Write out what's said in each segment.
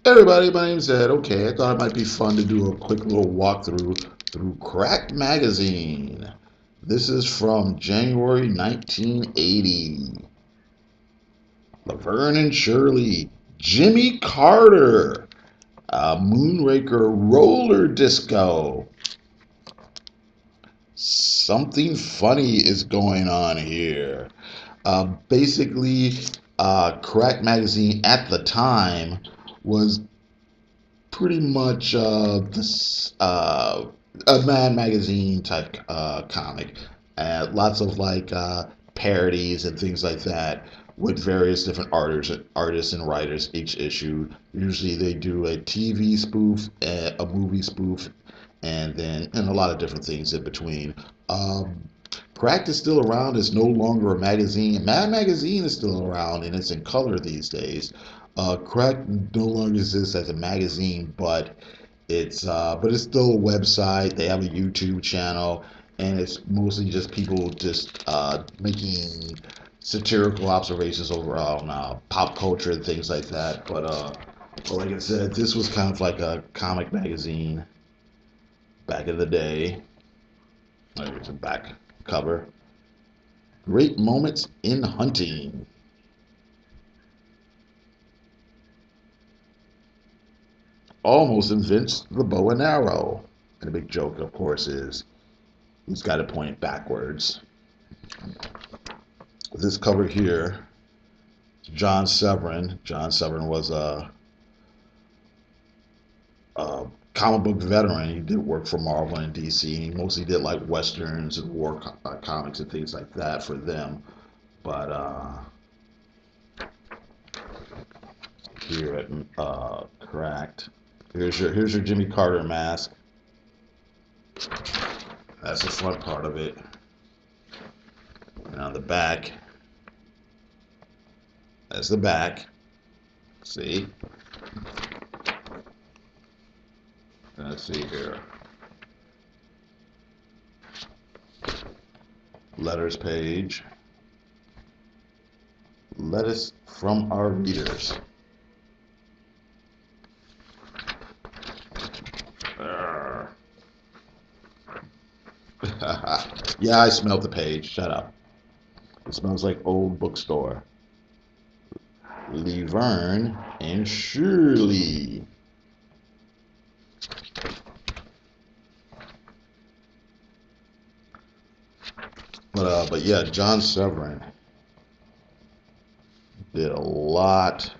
Everybody, my name's Ed. Okay, I thought it might be fun to do a quick little walkthrough through Crack Magazine. This is from January 1980. Laverne and Shirley, Jimmy Carter, Moonraker Roller Disco. Something funny is going on here. Basically, Crack Magazine at the time was pretty much this a Mad Magazine type comic. Lots of parodies and things like that with various different artists and writers each issue. Usually they do a TV spoof, a movie spoof, and a lot of different things in between. Cracked is still around. It's no longer a magazine. Mad Magazine is still around and it's in color these days. Cracked no longer exists as a magazine, but it's still a website. They have a YouTube channel, and it's mostly just people just making satirical observations over on pop culture and things like that. But like I said, this was kind of like a comic magazine back in the day. There's a back cover. Great moments in hunting. Almost invents the bow and arrow. And the big joke, of course, is he's got it pointed backwards. This cover here, John Severin. John Severin was a comic book veteran. He did work for Marvel and DC. He mostly did like westerns and war comics and things like that for them. But here at Cracked, here's your Jimmy Carter mask. That's the front part of it. And on the back, that's the back. See? Let's see here. Letters page. Letters from our readers. Yeah, I smelled the page. Shut up. It smells like old bookstore. Laverne and Shirley. But yeah, John Severin did a lot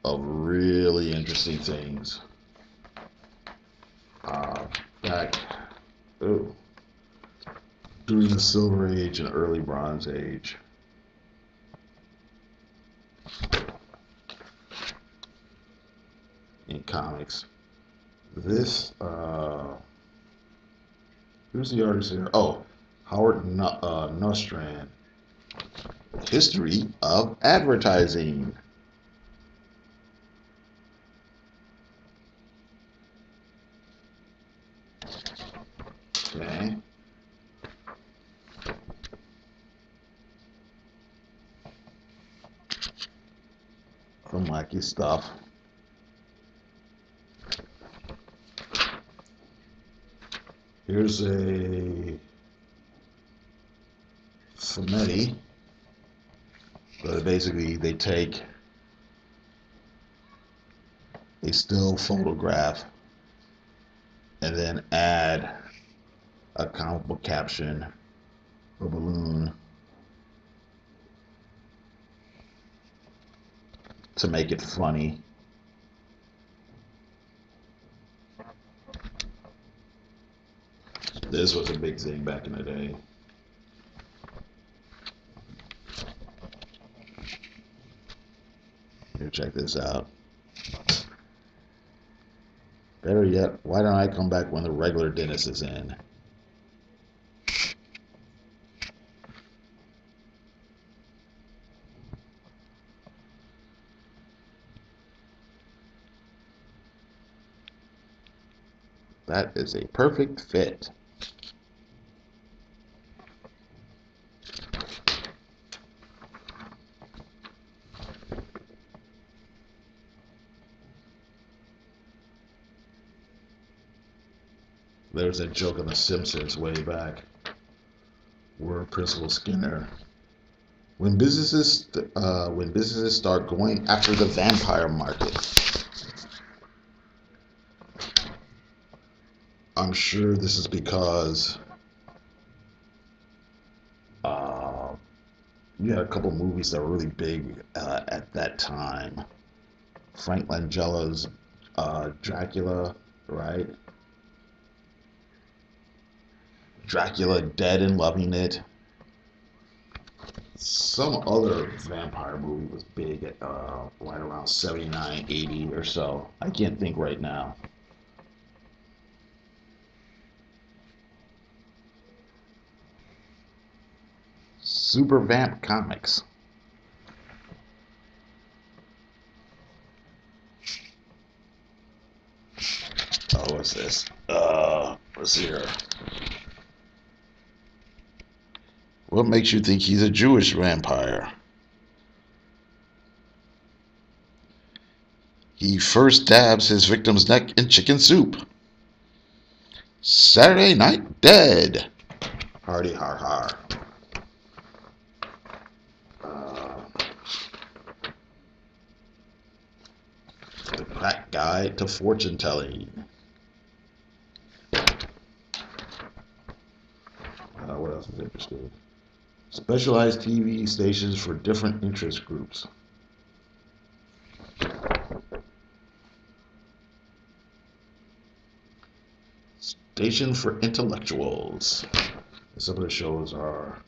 of really interesting things back during the Silver Age and early Bronze Age. In comics. This, who's the artist here? Oh, Howard Nostrand. History of Advertising. Okay. Some wacky stuff. Here's a Fumetti. But basically, they take a still photograph and then add a comic book caption or balloon to make it funny. This was a big thing back in the day. Here, check this out. Better yet, why don't I come back when the regular dentist is in? That is a perfect fit. There's a joke on The Simpsons way back where Principal Skinner, when businesses start going after the vampire market, I'm sure this is because uh, you had a couple movies that were really big at that time. Frank Langella's Dracula, right? Dracula Dead and Loving It. Some other vampire movie was big at right around 79, 80 or so. I can't think right now. Super Vamp Comics. Oh, what's this? Let's see here. What makes you think he's a Jewish vampire? He first dabs his victim's neck in chicken soup. Saturday Night Dead. Hardy har har. Uh, the Crack Guide to Fortune Telling. What else is interesting? Specialized TV stations for different interest groups. Station for Intellectuals. Some of the shows are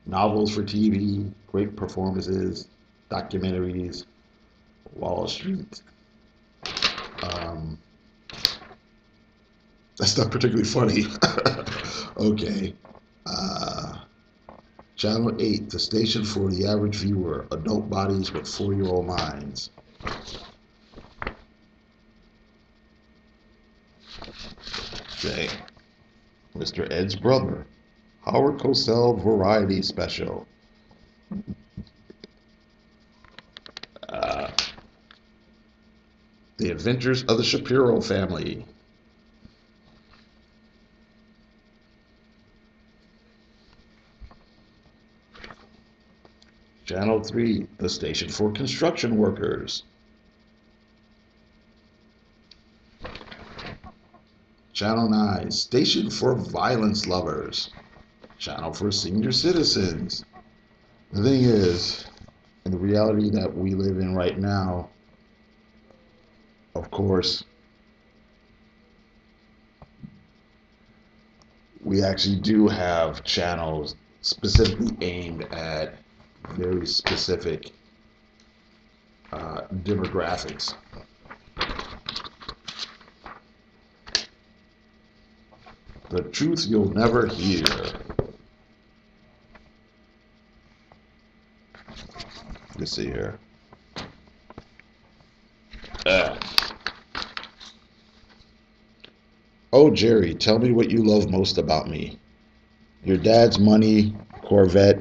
novels for TV, great performances, documentaries, Wall Street. Um, that's not particularly funny. Okay. Uh, Channel 8, the station for the average viewer, adult bodies with 4-year-old minds. Okay. Mr. Ed's Brother, Howard Cosell Variety Special. Uh, the Adventures of the Shapiro Family. Channel 3, the station for construction workers. Channel 9, station for violence lovers. Channel for senior citizens. The thing is, in the reality that we live in right now, of course, we actually do have channels specifically aimed at very specific demographics. The truth you'll never hear. Let's see here. Oh, Jerry, tell me what you love most about me. Your dad's money, Corvette,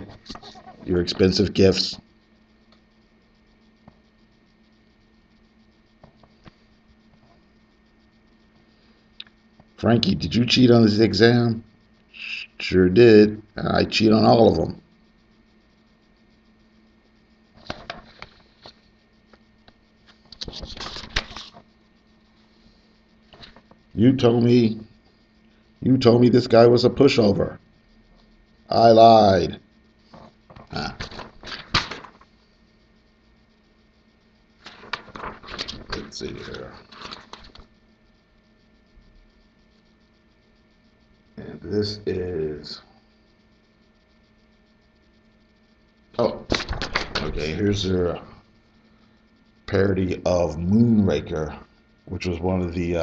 your expensive gifts. Frankie, did you cheat on this exam? Sure did. I cheat on all of them. You told me you told me this guy was a pushover. I lied. Ah, let's see here. And this is okay, here's their parody of Moonraker, which was one of the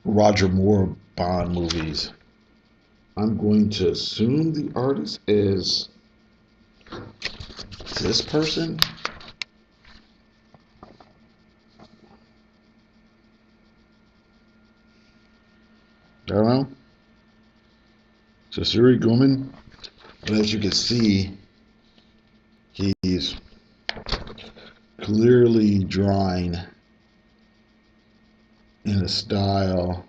Roger Moore Bond movies. I'm going to assume the artist is this person. I don't know. Sasuri Guman. But as you can see, he's clearly drawing in a style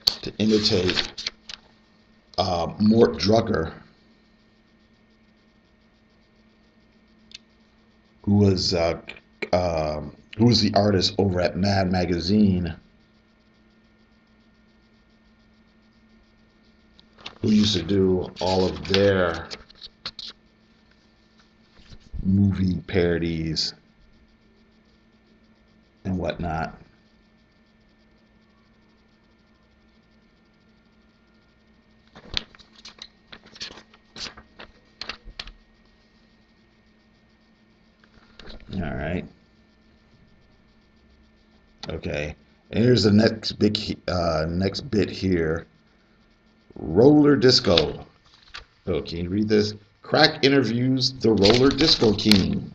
to imitate Mort Drucker, who was uh, who was the artist over at Mad Magazine, who used to do all of their movie parodies and whatnot. All right. Okay. And here's the next bit here. Roller disco. Oh, can you read this? Crack interviews the roller disco king.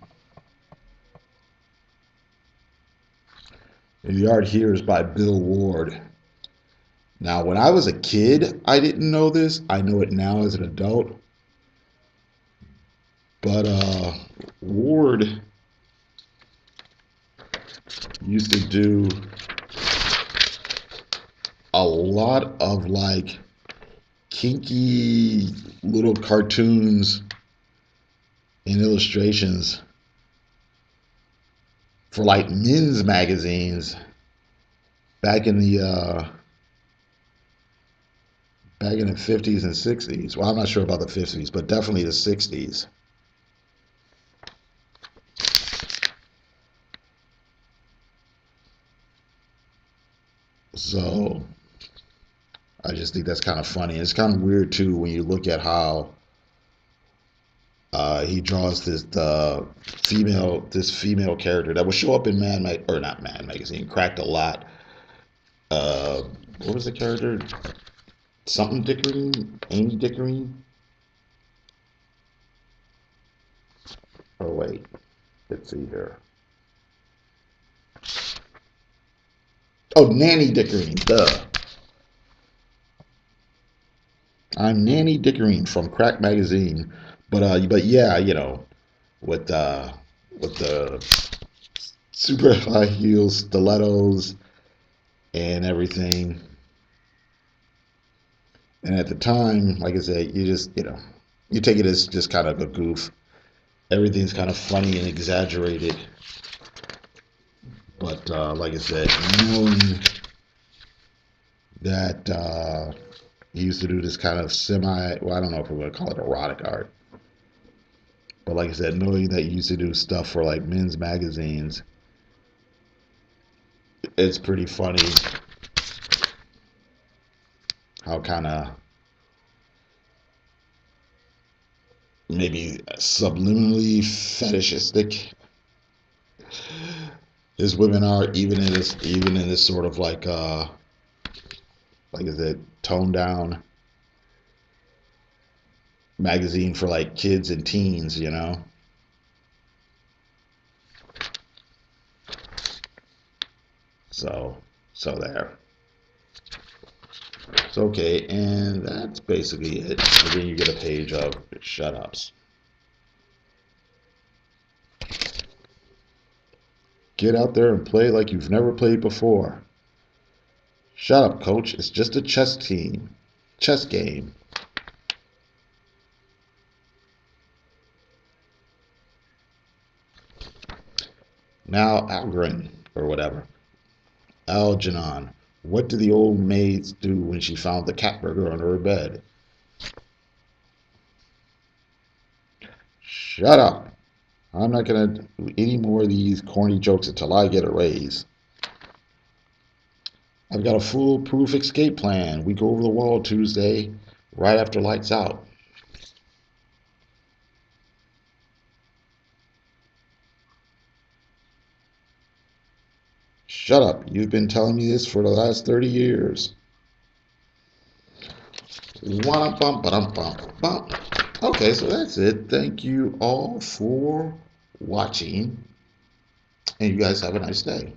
The art here is by Bill Ward. Now, when I was a kid, I didn't know this. I know it now as an adult. But Ward used to do a lot of like kinky little cartoons and illustrations for like men's magazines back in the back in the 50s and 60s. Well, I'm not sure about the 50s, but definitely the 60s. So I just think that's kind of funny. It's kind of weird too when you look at how he draws this female character that would show up in or not Mad Magazine, Cracked a lot. Uh, what was the character? Something Dickering, Amy Dickering. Oh wait, let's see here. Oh, Nanny Dickering. Duh. I'm Nanny Dickering from Crack Magazine. But yeah, with with the super high heels, stilettos, and everything. And at the time, like I said, you take it as just kind of a goof. Everything's kind of funny and exaggerated. But like I said, knowing that he used to do this kind of well, I don't know if we're going to call it erotic art. But like I said, knowing that he used to do stuff for like men's magazines, it's pretty funny how kind of maybe subliminally fetishistic his women are, even in this sort of like I said, toned down magazine for like kids and teens. So there. So okay, and that's basically it. And then you get a page of shut ups. Get out there and play like you've never played before. Shut up, coach. It's just a chess game. Now, Algren, or whatever. Algernon. What did the old maid do when she found the cat burger under her bed? Shut up. I'm not going to do any more of these corny jokes until I get a raise. I've got a foolproof escape plan. We go over the wall Tuesday, right after lights out. Shut up. You've been telling me this for the last 30 years. Okay, so that's it. Thank you all for watching, and you guys have a nice day.